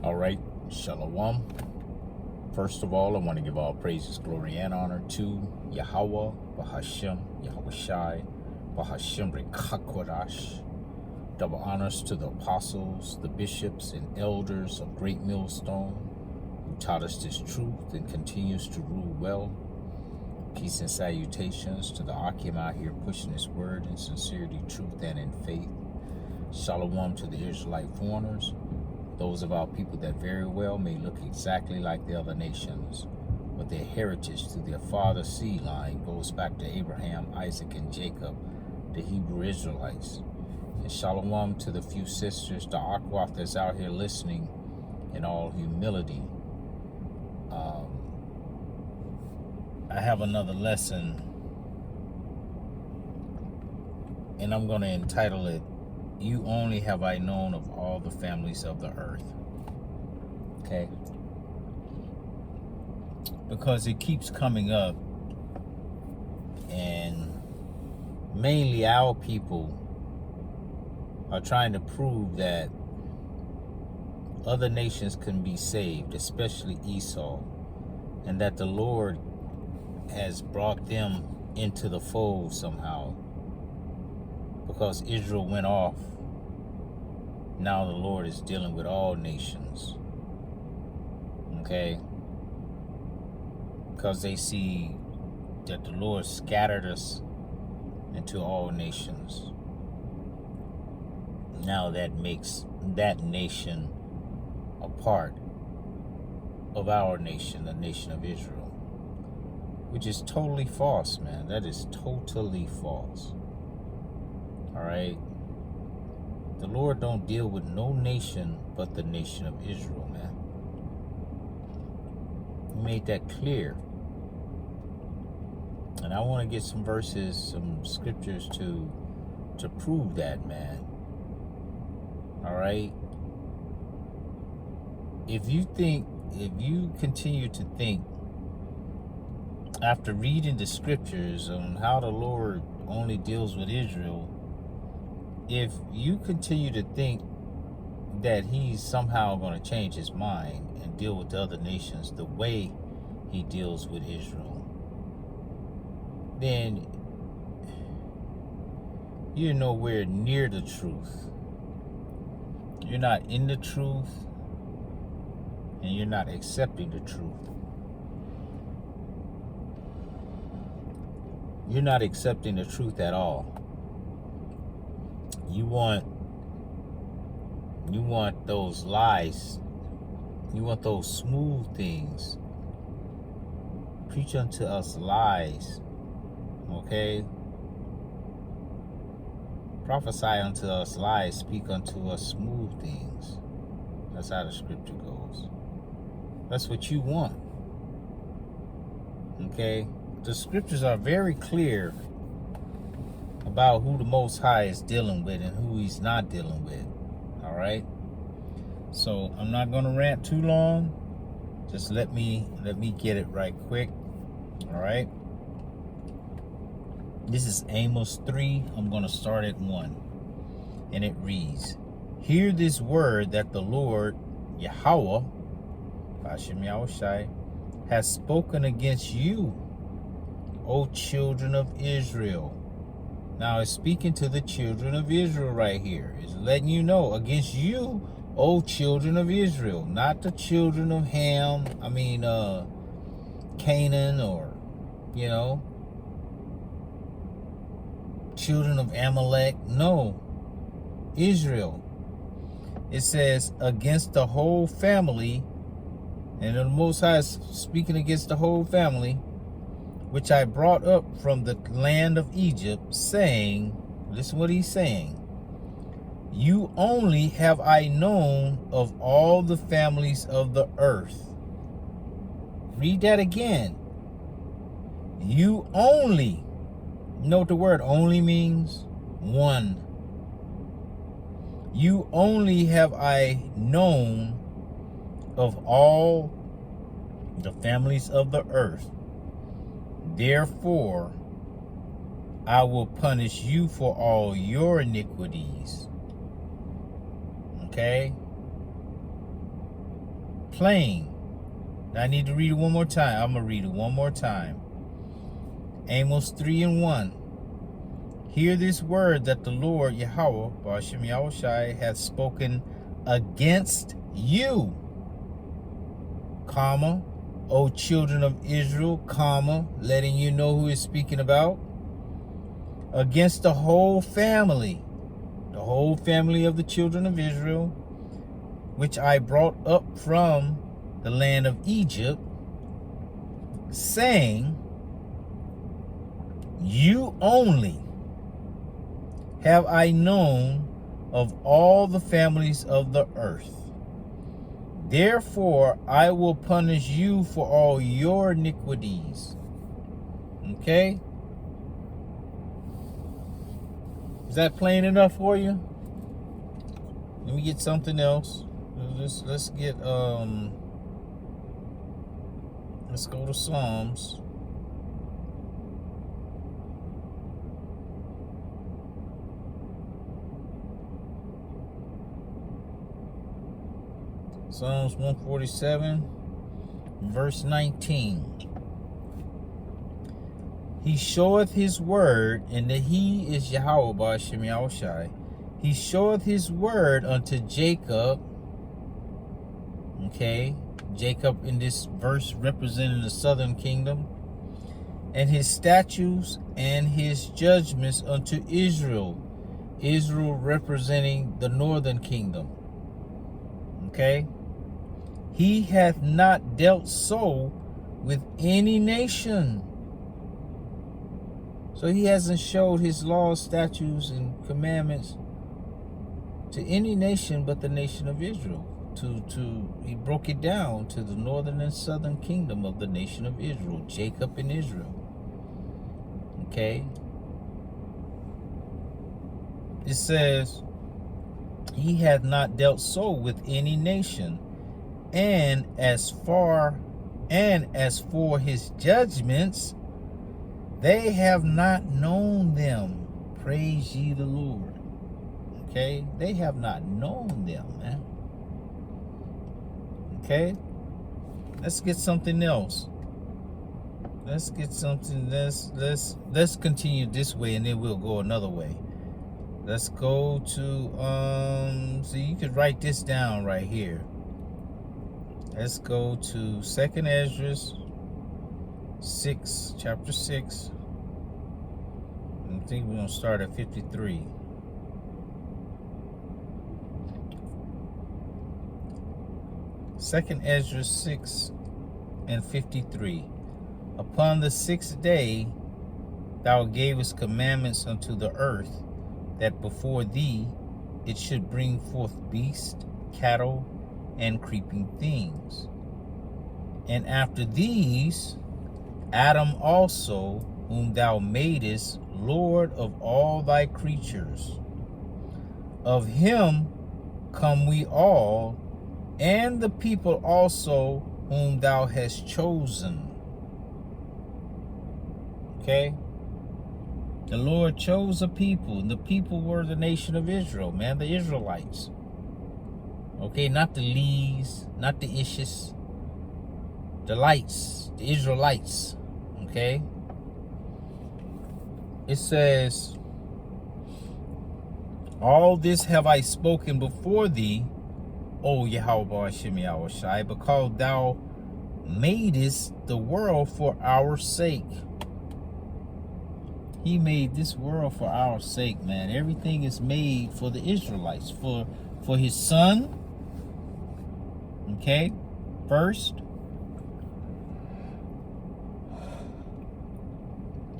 All right, Shalom. First of all, I want to give all praises, glory, and honor to Yahweh, Bahashem, Yahweh Shai, Bahashem Rekakodash. Double honors to the apostles, the bishops, and elders of Great Millstone, who taught us this truth and continues to rule well. Peace and salutations to the Akim out here pushing his word in sincerity, truth, and in faith. Shalom to the Israelite foreigners, those of our people that very well may look exactly like the other nations, but their heritage through their father's seed line goes back to Abraham, Isaac, and Jacob, the Hebrew Israelites. And shalom to the few sisters, the Akwath that's out here listening in all humility. I have another lesson, and I'm going to entitle it, You Only Have I Known of All the Families of the Earth. Okay? Because it keeps coming up, and mainly our people are trying to prove that other nations can be saved, especially Esau, and that the Lord has brought them into the fold somehow. Because Israel went off, now the Lord is dealing with all nations. Okay? Because they see that the Lord scattered us into all nations. Now that makes that nation a part of our nation, the nation of Israel. Which is totally false, man. That is totally false. Alright? The Lord don't deal with no nation but the nation of Israel, man. He made that clear. And I want to get some verses, some scriptures to prove that, man. Alright? If you continue to think, after reading the scriptures on how the Lord only deals with Israel, if you continue to think that he's somehow going to change his mind and deal with the other nations the way he deals with Israel, then you're nowhere near the truth. You're not in the truth, and you're not accepting the truth. You're not accepting the truth at all. You want those lies. You want those smooth things. Preach unto us lies. Okay? Prophesy unto us lies. Speak unto us smooth things. That's how the scripture goes. That's what you want. Okay? The scriptures are very clear about who the Most High is dealing with and who he's not dealing with. All right? So I'm not going to rant too long. Just let me get it right quick. All right? This is Amos 3. I'm going to start at 1. And it reads, Hear this word that the Lord, Yahweh, Hashem Yahweh Shai, has spoken against you, O children of Israel. Now it's speaking to the children of Israel right here. It's letting you know, against you, O children of Israel. Not the children of Canaan, or, children of Amalek. No, Israel. It says, against the whole family, and the Most High is speaking against the whole family, which I brought up from the land of Egypt, saying, listen what he's saying, you only have I known of all the families of the earth. Read that again. You only. You know what the word only means? One. You only have I known of all the families of the earth. Therefore, I will punish you for all your iniquities. Okay? plain. I need to read it one more time. I'm going to read it one more time. Amos 3:1. Hear this word that the Lord Yahweh, Ba'ashem Yahushai, hath spoken against you, comma, O children of Israel, comma, letting you know who he's speaking about, against the whole family of the children of Israel, which I brought up from the land of Egypt, saying, you only have I known of all the families of the earth. Therefore, I will punish you for all your iniquities. Okay? Is that plain enough for you? Let me get something else. Let's get let's go to Psalms. Psalms 147, verse 19. He showeth his word, and that he is Yahweh Ba'ashem Yahushai. He showeth his word unto Jacob. Okay, Jacob in this verse representing the southern kingdom. And his statutes and his judgments unto Israel. Israel representing the northern kingdom. Okay. He hath not dealt so with any nation. So he hasn't showed his laws, statutes, and commandments to any nation but the nation of Israel. He broke it down to the northern and southern kingdom of the nation of Israel, Jacob and Israel. Okay. It says, he hath not dealt so with any nation. And as for his judgments, they have not known them. Praise ye the Lord. Okay? They have not known them, man. Okay? Let's get something else. Let's get something. Let's continue this way, and then we'll go another way. Let's go to so you could write this down right here. Let's go to 2nd Ezra 6, chapter 6. I think we're going to start at 53. Second Ezra 6 and 53. Upon the 6th day thou gavest commandments unto the earth, that before thee it should bring forth beasts, cattle, and creeping things. And after these, Adam also, whom thou madest Lord of all thy creatures. Of him come we all, and the people also whom thou hast chosen. Okay? The Lord chose a people, and the people were the nation of Israel, man, the Israelites. Okay, not the Lees, not the Ishes, the lights, the Israelites. Okay? It says, all this have I spoken before thee, O Yahweh Ba'ashem Yahushai, because thou madest the world for our sake. He made this world for our sake, man. Everything is made for the Israelites, for his son. Okay, first.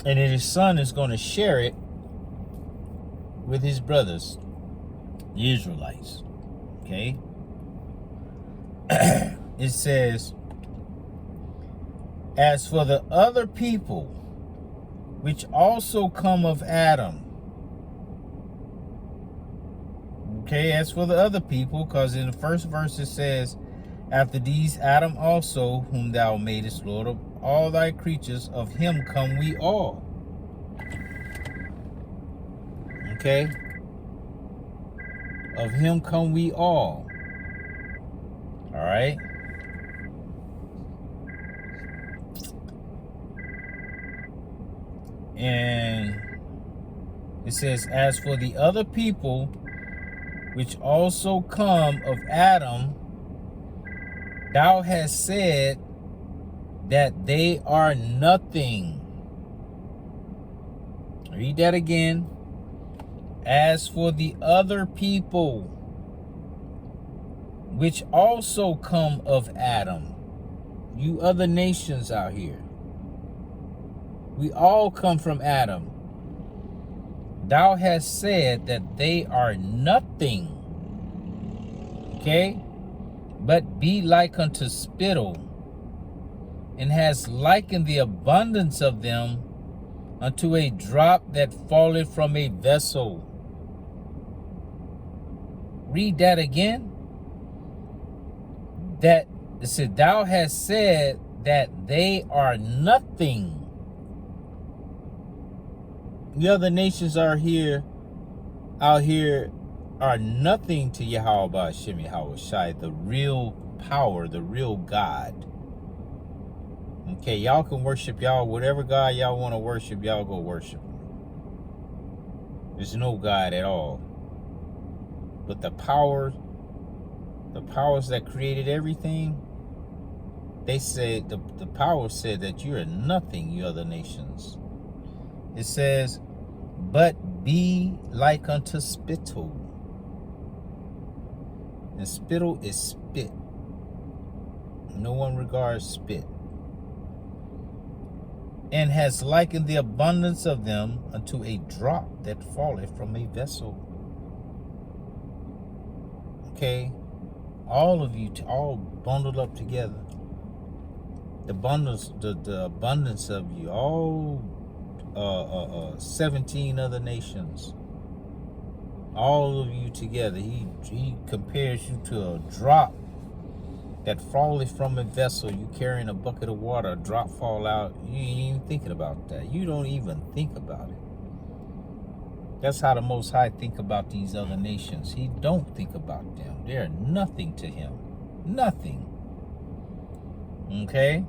And then his son is going to share it with his brothers, the Israelites. Okay. It says, as for the other people, which also come of Adam. Okay, as for the other people, because in the first verse it says, after these Adam also, whom thou madest Lord of all thy creatures, of him come we all. Okay? Of him come we all. Alright? And it says, as for the other people which also come of Adam, thou hast said that they are nothing. Read that again. As for the other people which also come of Adam, you other nations out here, we all come from Adam. Thou hast said that they are nothing, okay, but be like unto spittle, and has likened the abundance of them unto a drop that falleth from a vessel. Read that again. That it said, thou hast said that they are nothing. The other nations are here, out here, are nothing to Yahweh Ba'ashem Yahweh Shai, the real power, the real God. Okay, y'all can worship y'all, whatever God y'all want to worship, y'all go worship. There's no God at all. But the powers that created everything, they said, the power said that you are nothing, you other nations. It says, but be like unto spittle. And spittle is spit. No one regards spit. And has likened the abundance of them unto a drop that falleth from a vessel. Okay, all of you, all bundled up together. The abundance of you, all 17 other nations, all of you together. He compares you to a drop that falleth from a vessel. You carrying a bucket of water, a drop fall out. You ain't even thinking about that. You don't even think about it. That's how the Most High think about these other nations. He don't think about them. They're nothing to him. Nothing. Okay?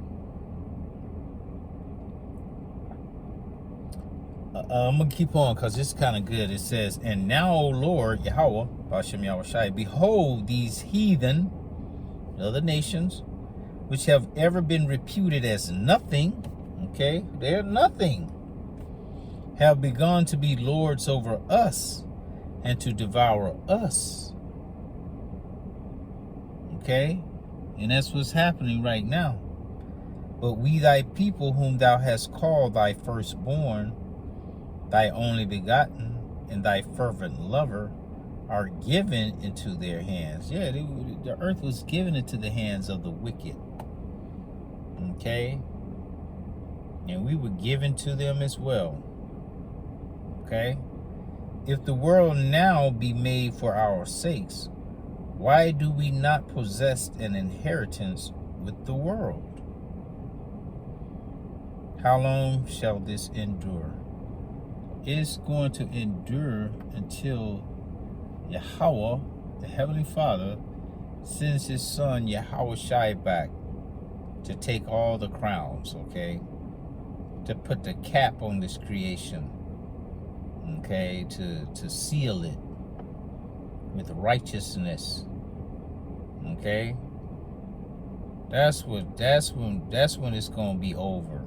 I'm going to keep on because it's kind of good. It says, and now, O Lord, Yahweh, Ba'ashem Yahweh Shai, behold these heathen, other nations, which have ever been reputed as nothing, okay? They're nothing. Have begun to be lords over us and to devour us. Okay? And that's what's happening right now. But we thy people whom thou hast called thy firstborn, thy only begotten, and thy fervent lover, are given into their hands. Yeah, the earth was given into the hands of the wicked. Okay? And we were given to them as well. Okay? If the world now be made for our sakes, why do we not possess an inheritance with the world? How long shall this endure? It's going to endure until Yahweh, the Heavenly Father, sends his son Yahweh Shai back to take all the crowns, okay? To put the cap on this creation, okay? To seal it with righteousness, okay? That's when it's going to be over.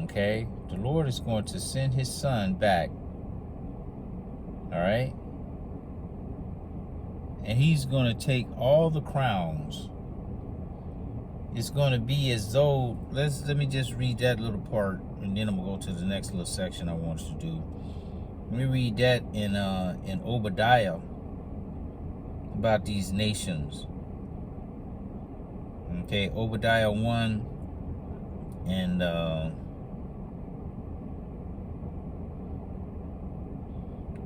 Okay? The Lord is going to send his son back. All right? And he's going to take all the crowns. It's going to be as though, let me just read that little part, and then I'm going to go to the next little section I want us to do. Let me read that in Obadiah about these nations. Okay, Obadiah 1 and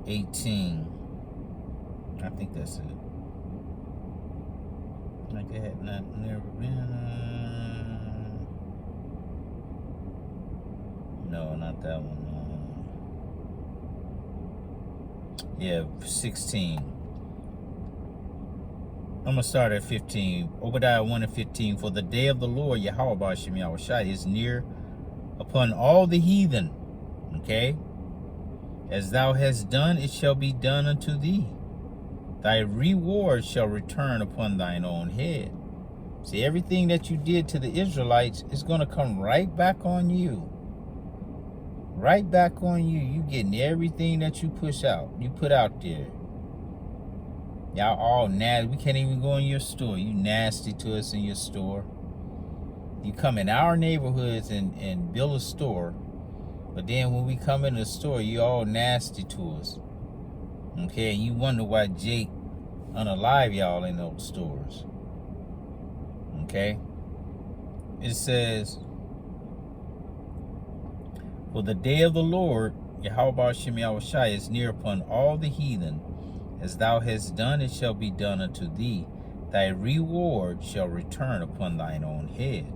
18. I think that's it. Like it had never been. No, not that one. Yeah, 16. I'm going to start at 15. Obadiah 1 and 15. For the day of the Lord, Yahweh Ba'ashem Yahweh Shai, is near upon all the heathen. Okay? As thou hast done, it shall be done unto thee. Thy reward shall return upon thine own head. See, everything that you did to the Israelites is going to come right back on you. Right back on you. You getting everything that you put out there. Y'all all nasty. We can't even go in your store. You nasty to us in your store. You come in our neighborhoods and build a store. But then when we come in the store, you all nasty to us. Okay, and you wonder why Jake unalive y'all in those stores. Okay? It says, for the day of the Lord, Yahweh Shem Yahushai, is near upon all the heathen. As thou hast done, it shall be done unto thee. Thy reward shall return upon thine own head.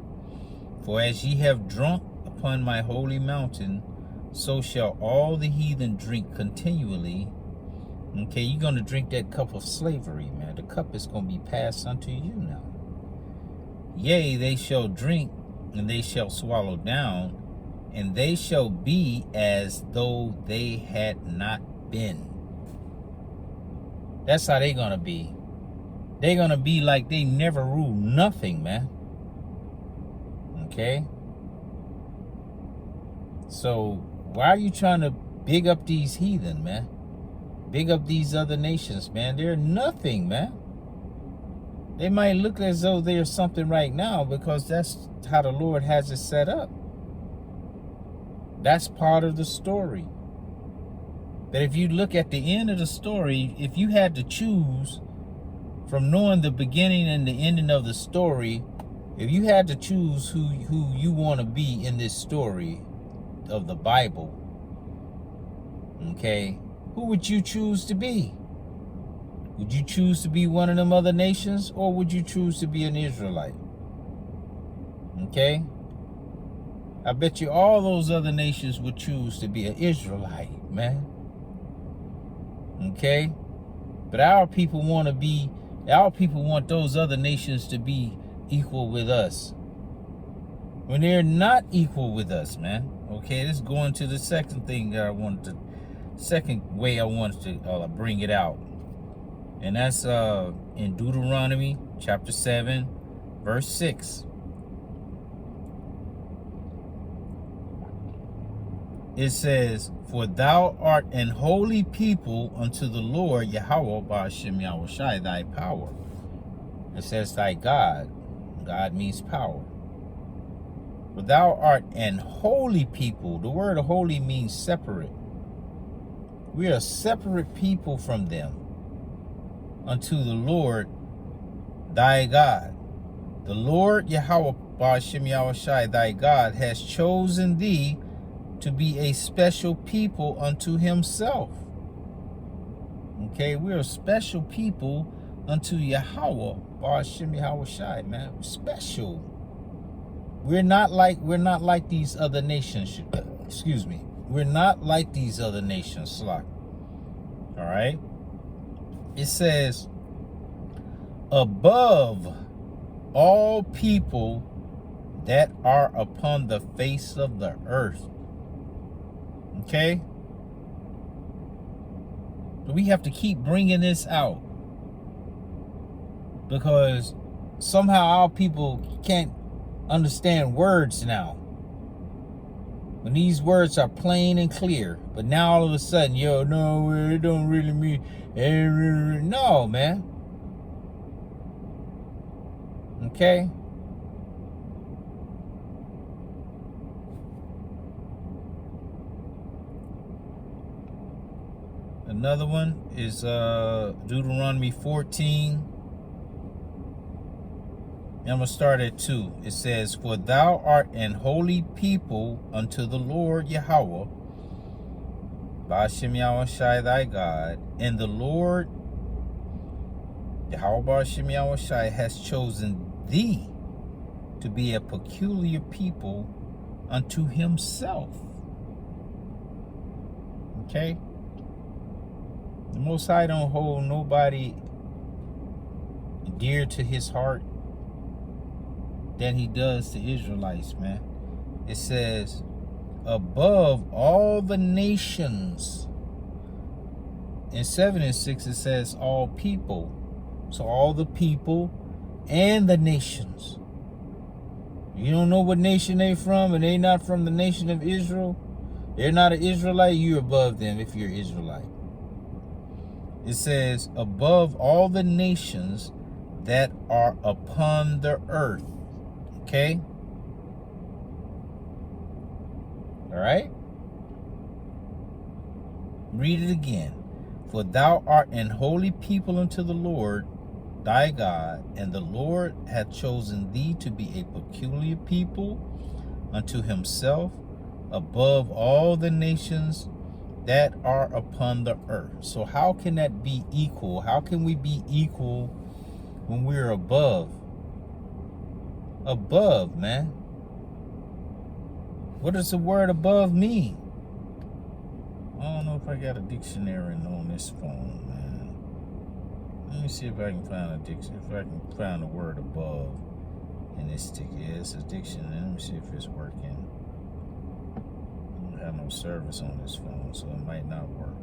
For as ye have drunk upon my holy mountain, so shall all the heathen drink continually. Okay, you're going to drink that cup of slavery, man. The cup is going to be passed unto you now. Yea, they shall drink, and they shall swallow down, and they shall be as though they had not been. That's how they're going to be. They're going to be like they never ruled nothing, man. Okay? So, why are you trying to big up these heathen, man? Big up these other nations, man. They're nothing, man. They might look as though they're something right now because that's how the Lord has it set up. That's part of the story. But if you look at the end of the story, if you had to choose from knowing the beginning and the ending of the story, if you had to choose who you want to be in this story of the Bible, okay, who would you choose to be? Would you choose to be one of them other nations, or would you choose to be an Israelite? Okay? I bet you all those other nations would choose to be an Israelite, man. Okay? But our people want those other nations to be equal with us. When they're not equal with us, man. Okay, let's go into the second thing that second way I wanted to bring it out. And that's in Deuteronomy chapter 7, verse 6. It says, for thou art an holy people unto the Lord Yahweh Ba'ashem Yahushai, thy power. It says thy God. God means power. For thou art an holy people. The word holy means separate. We are a separate people from them unto the Lord thy God. The Lord Yahweh Ba'ashem Yahushai, thy God, has chosen thee to be a special people unto himself. Okay, we're a special people unto Yahweh Ba'ashem Yahushai, man. We're special. We're not like these other nations. Excuse me. We're not like these other nations, Slack. All right. It says, above all people that are upon the face of the earth. Okay? But we have to keep bringing this out, because somehow our people can't understand words now. When these words are plain and clear, but now all of a sudden, no, it don't really mean. No, man. Okay? Another one is Deuteronomy 14. I'm going to start at 2. It says, for thou art an holy people unto the Lord Yahweh, Ba'ashem Yahushai thy God, and the Lord Yahweh Ba'ashem Yahushai has chosen thee to be a peculiar people unto himself. Okay? The Most High don't hold nobody dear to his heart than he does to Israelites, man. It says, above all the nations. In 7 and 6 it says all people. So all the people and the nations. You don't know what nation they from, and they not from the nation of Israel. They're not an Israelite. You're above them if you're Israelite. It says above all the nations that are upon the earth. Okay? All right? Read it again. For thou art an holy people unto the Lord thy God, and the Lord hath chosen thee to be a peculiar people unto himself above all the nations that are upon the earth. So how can that be equal? How can we be equal when we're above? Above, man. What does the word above mean? I don't know if I got a dictionary on this phone, man. Let me see if I can find a dictionary. If I can find the word above in this stick. Yeah, it's a dictionary. Let me see if it's working. I don't have no service on this phone, so it might not work.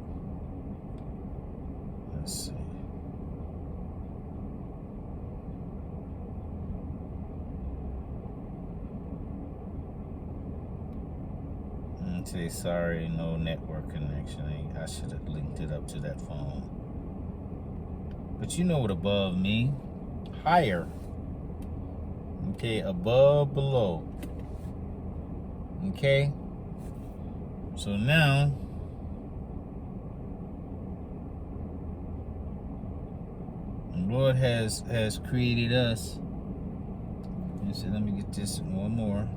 Let's see. Say sorry, no network connection. I should have linked it up to that phone. But you know what above mean? Higher. Okay, above, below. Okay. So now the Lord has created us. Let me get this one more.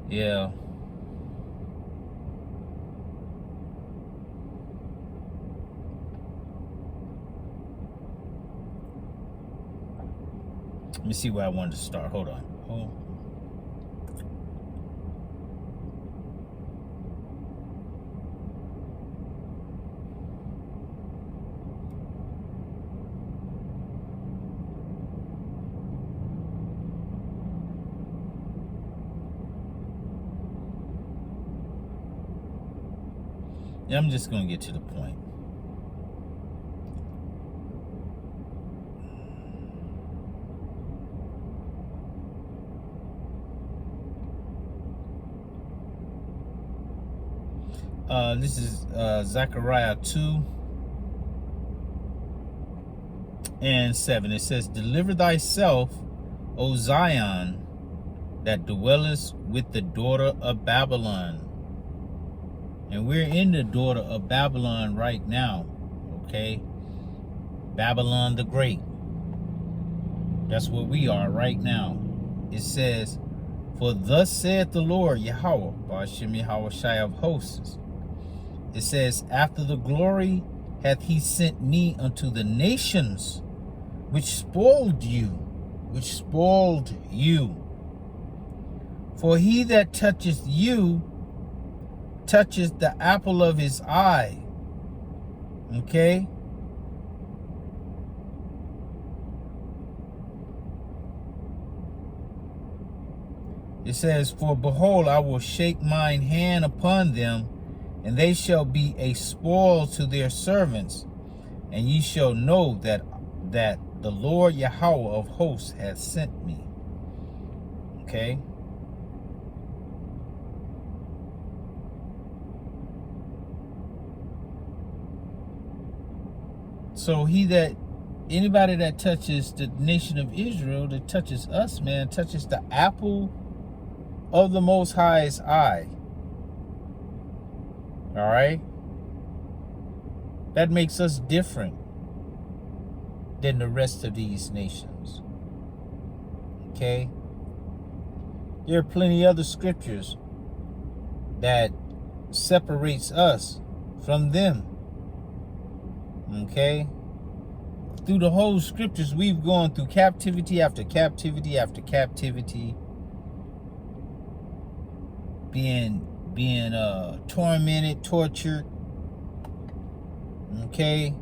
Yeah. Let me see where I wanted to start. Hold on. Yeah, I'm just going to get to the point. This is Zechariah 2 and 7. It says, deliver thyself, O Zion, that dwellest with the daughter of Babylon. And we're in the daughter of Babylon right now. Okay? Babylon the Great. That's where we are right now. It says, for thus saith the Lord Yahweh, Ba'ashem Yahweh Shai of hosts. It says, after the glory hath he sent me unto the nations, which spoiled you. For he that toucheth you, toucheth the apple of his eye. Okay? It says, for behold, I will shake mine hand upon them, and they shall be a spoil to their servants, and ye shall know that the Lord Yahweh of hosts hath sent me. Okay? So anybody that touches the nation of Israel, that touches us, man, touches the apple of the Most High's eye. All right? That makes us different than the rest of these nations. Okay? There are plenty other scriptures that separates us from them. Okay? through the whole scriptures, we've gone through captivity after captivity after captivity, being tormented, tortured, okay,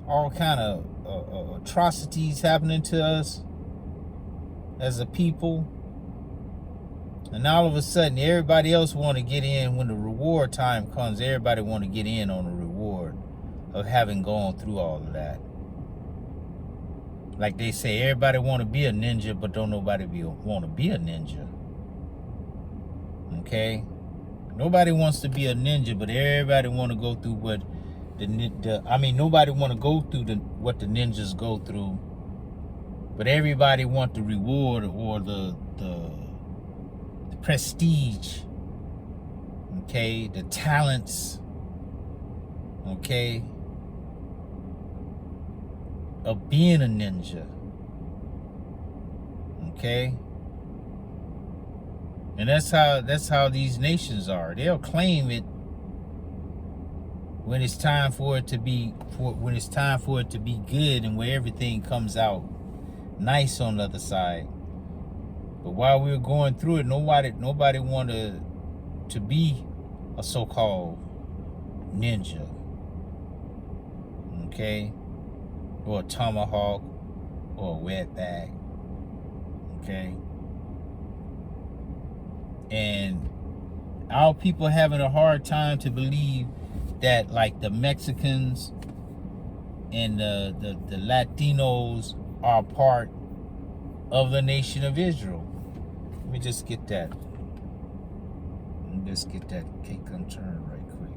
all kind of atrocities happening to us as a people. And all of a sudden, everybody else want to get in. When the reward time comes, everybody want to get in on the reward of having gone through all of that. Like they say, everybody want to be a ninja, but don't nobody want to be a ninja. Okay? Nobody wants to be a ninja, but everybody want to go through what nobody want to go through what the ninjas go through. But everybody want the reward or the prestige, okay, the talents, okay, of being a ninja, okay. And that's how these nations are. They'll claim it when it's time for it to be good, and where everything comes out nice on the other side. But while we were going through it, nobody wanted to be a so-called ninja, okay, or a tomahawk, or a wetback, okay. And our people having a hard time to believe that, like, the Mexicans and the Latinos are part of the nation of Israel. Let me just get that. Let's get that cake unturned right quick.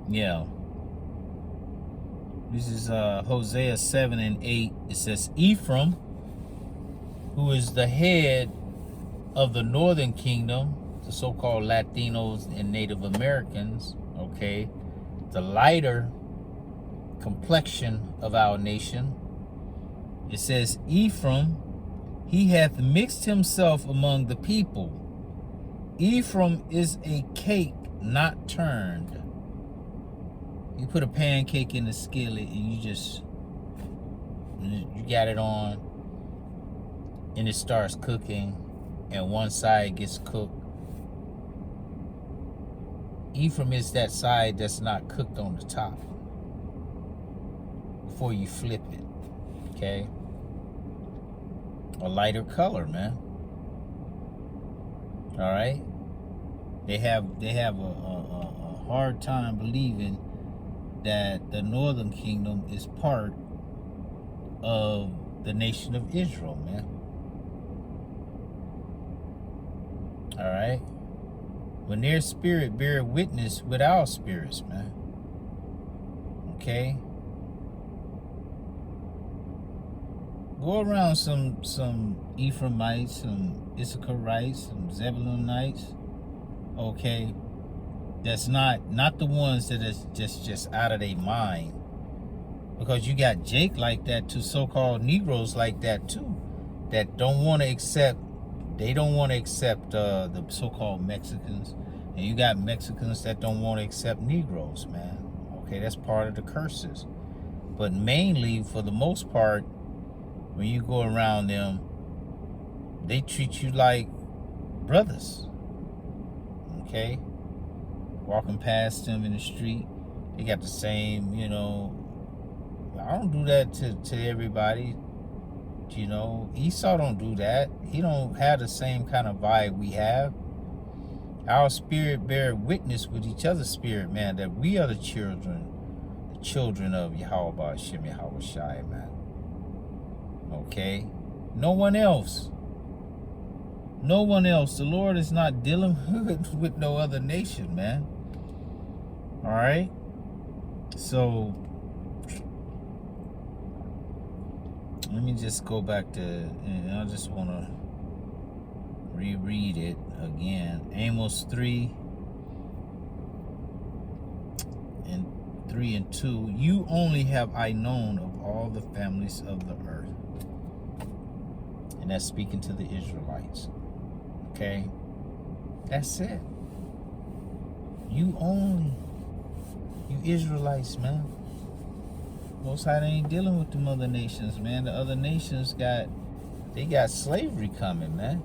Yeah. This is Hosea 7 and 8. It says, Ephraim, who is the head of the northern kingdom, the so-called Latinos and Native Americans, okay, the lighter complexion of our nation. It says, Ephraim, he hath mixed himself among the people. Ephraim is a cake not turned. You put a pancake in the skillet and you got it on, and it starts cooking, and one side gets cooked. Ephraim is that side that's not cooked on the top before you flip it, okay? A lighter color, man. All right? They have a hard time believing that the northern kingdom is part of the nation of Israel, man. All right? When their spirit bear witness with our spirits, man. Okay? Go around some Ephraimites, some Issacharites, some Zebulunites, okay? That's not the ones that is just out of their mind. Because you got Jake like that too, so-called Negroes like that too, that don't want to accept, the so-called Mexicans. And you got Mexicans that don't want to accept Negroes, man. Okay, that's part of the curses. But mainly, for the most part, when you go around them, they treat you like brothers. Okay? Walking past them in the street, they got the same, I don't do that to everybody. Esau don't do that. He don't have the same kind of vibe we have. Our spirit bear witness with each other's spirit, man, that we are the children of Yahweh Hashem Yahweh Shai, man. Okay? No one else. No one else. The Lord is not dealing with no other nation, man. All right? So let me just go back to, and I just want to reread it again. Amos 3 and 3 and 2. You only have I known of all the families of the earth. And that's speaking to the Israelites. Okay? That's it. You only. You Israelites, man. Most High ain't dealing with them other nations, man. The other nations got slavery coming, man.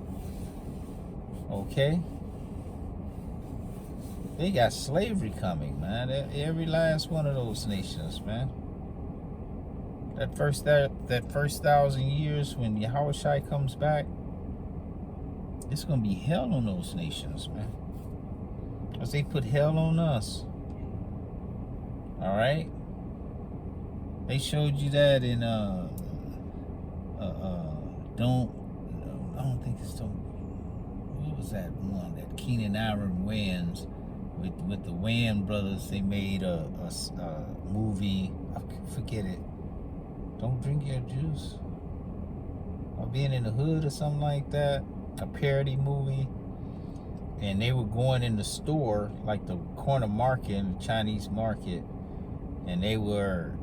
Okay? They got slavery coming, man. Every last one of those nations, man. That first 1,000 years when Yahushua comes back, it's gonna be hell on those nations, man. Because they put hell on us. All right. They showed you that in I don't think it's what was that one, that Keenan Iron Wayans with the Wayan brothers? They made a movie. I forget it. Don't drink your juice. Or being in the hood or something like that. A parody movie. And they were going in the store, like the corner market, the Chinese market, and they were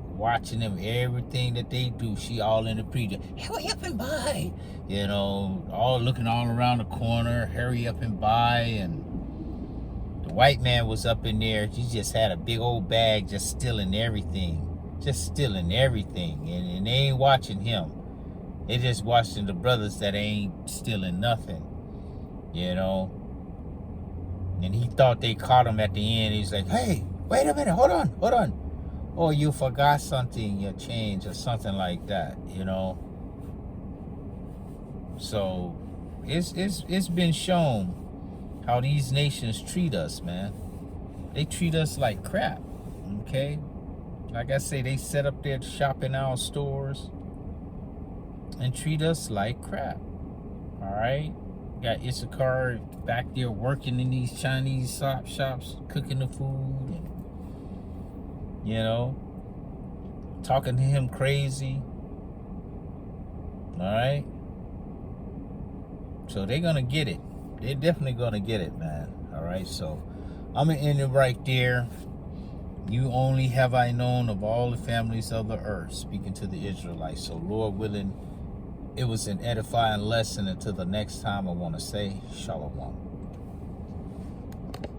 watching them, everything that they do. She all in the preview. Hurry up and buy. You know, all looking all around the corner. Hurry up and buy. And the white man was up in there. He just had a big old bag just stealing everything. Just stealing everything. And they ain't watching him. They just watching the brothers that ain't stealing nothing. You know. And he thought they caught him at the end. He's like, hey, wait a minute. Hold on. Oh, you forgot something, your change or something like that, you know. So it's been shown how these nations treat us, man. They treat us like crap, okay? Like I say, they set up their shopping aisle stores and treat us like crap, all right? Got Issachar back there working in these Chinese shops, cooking the food, and you know, talking to him crazy. All right. So they're gonna get it. They're definitely gonna get it, man. All right. So I'm gonna end it right there. You only have I known of all the families of the earth, speaking to the Israelites. So Lord willing, it was an edifying lesson. Until the next time, I want to say shalom.